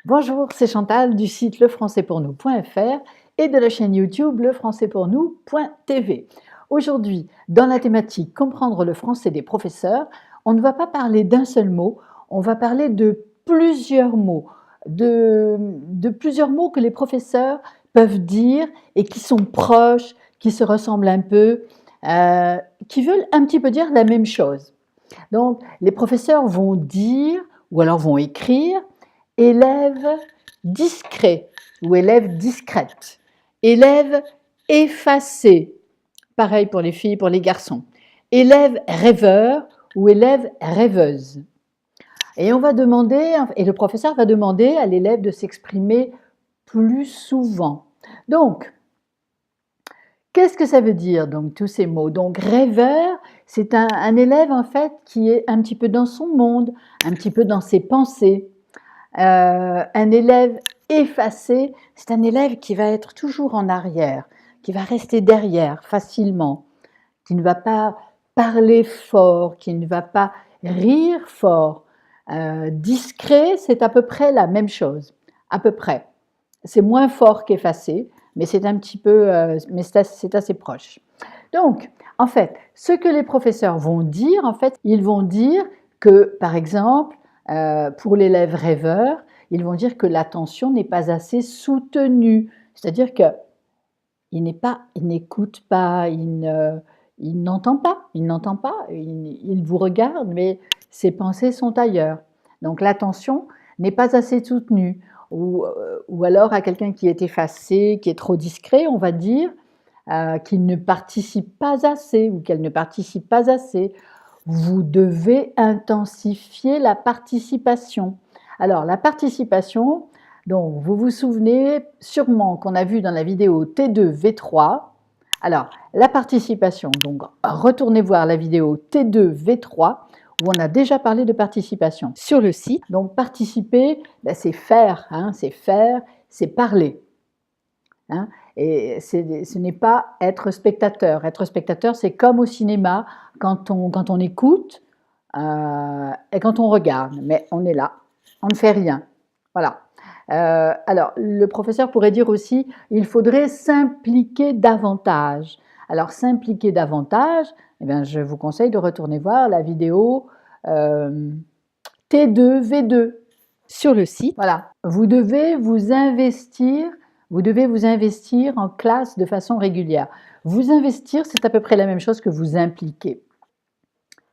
Bonjour, c'est Chantal du site lefrançaispournous.fr et de la chaîne YouTube lefrançaispournous.tv. Aujourd'hui, dans la thématique Comprendre le français des professeurs, on ne va pas parler d'un seul mot, on va parler de plusieurs mots, de plusieurs mots que les professeurs peuvent dire et qui sont proches, qui se ressemblent un peu, qui veulent un petit peu dire la même chose. Donc, les professeurs vont dire ou alors vont écrire élève discret ou élève discrète, élève effacé, pareil pour les filles, pour les garçons, élève rêveur ou élève rêveuse. Et on va demander, et le professeur va demander à l'élève de s'exprimer plus souvent. Donc, qu'est-ce que ça veut dire, donc, tous ces mots? Donc, rêveur, c'est un élève, en fait, qui est un petit peu dans son monde, un petit peu dans ses pensées. Un élève effacé, c'est un élève qui va être toujours en arrière, qui va rester derrière facilement, qui ne va pas parler fort, qui ne va pas rire fort. Discret, c'est à peu près la même chose, à peu près. C'est moins fort qu'effacé, mais c'est un petit peu, mais c'est assez proche. Donc, en fait, ce que les professeurs vont dire, en fait, ils vont dire que, par exemple, pour l'élève rêveur, ils vont dire que l'attention n'est pas assez soutenue. C'est-à-dire qu'il n'écoute pas, il n'entend pas, il vous regarde, mais ses pensées sont ailleurs. Donc l'attention n'est pas assez soutenue. Ou alors à quelqu'un qui est effacé, qui est trop discret, on va dire qu'il ne participe pas assez ou qu'elle ne participe pas assez. Vous devez intensifier la participation. Alors, la participation, donc vous vous souvenez sûrement qu'on a vu dans la vidéo T2, V3. Alors, la participation, donc retournez voir la vidéo T2, V3, où on a déjà parlé de participation sur le site. Donc, participer, c'est faire, c'est parler. Et ce n'est pas être spectateur. Être spectateur, c'est comme au cinéma, quand on écoute et quand on regarde, mais on est là, on ne fait rien. Voilà. Alors, le professeur pourrait dire aussi, il faudrait s'impliquer davantage. Alors, s'impliquer davantage, eh bien, je vous conseille de retourner voir la vidéo T2, V2 sur le site. Voilà. Vous devez vous investir en classe de façon régulière. Vous investir, c'est à peu près la même chose que vous impliquer.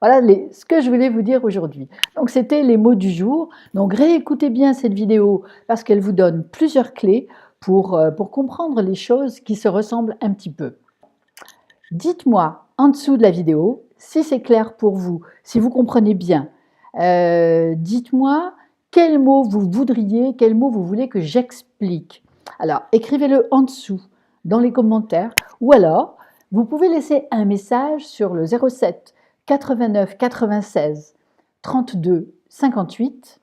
Voilà ce que je voulais vous dire aujourd'hui. Donc, c'était les mots du jour. Donc, réécoutez bien cette vidéo parce qu'elle vous donne plusieurs clés pour comprendre les choses qui se ressemblent un petit peu. Dites-moi en dessous de la vidéo si c'est clair pour vous, si vous comprenez bien. Dites-moi quel mot vous voudriez, quel mot vous voulez que j'explique. Alors, écrivez-le en dessous, dans les commentaires, ou alors, vous pouvez laisser un message sur le 07 89 96 32 58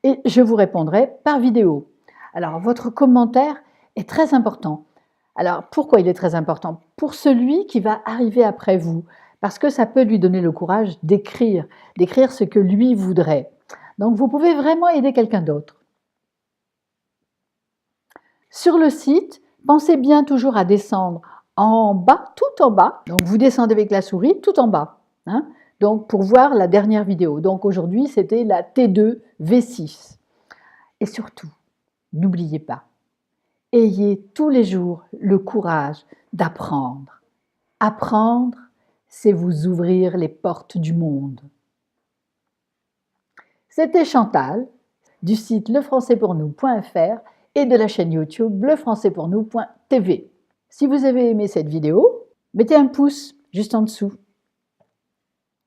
et je vous répondrai par vidéo. Alors, votre commentaire est très important. Alors, pourquoi il est très important? Pour celui qui va arriver après vous, parce que ça peut lui donner le courage d'écrire ce que lui voudrait. Donc, vous pouvez vraiment aider quelqu'un d'autre. Sur le site, pensez bien toujours à descendre en bas, tout en bas. Donc, vous descendez avec la souris tout en bas. Donc, pour voir la dernière vidéo. Donc, aujourd'hui, c'était la T2 V6. Et surtout, n'oubliez pas, ayez tous les jours le courage d'apprendre. Apprendre, c'est vous ouvrir les portes du monde. C'était Chantal du site lefrançaispournous.fr et de la chaîne YouTube lefrançaispournous.tv. Si vous avez aimé cette vidéo, mettez un pouce juste en dessous.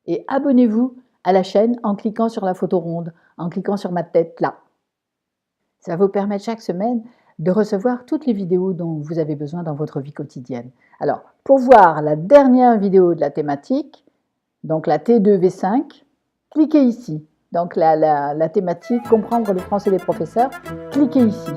Et abonnez-vous à la chaîne en cliquant sur la photo ronde, en cliquant sur ma tête là. Ça va vous permettre chaque semaine de recevoir toutes les vidéos dont vous avez besoin dans votre vie quotidienne. Alors, pour voir la dernière vidéo de la thématique, donc la T2V5, cliquez ici. Donc la thématique « Comprendre le français des professeurs », cliquez ici.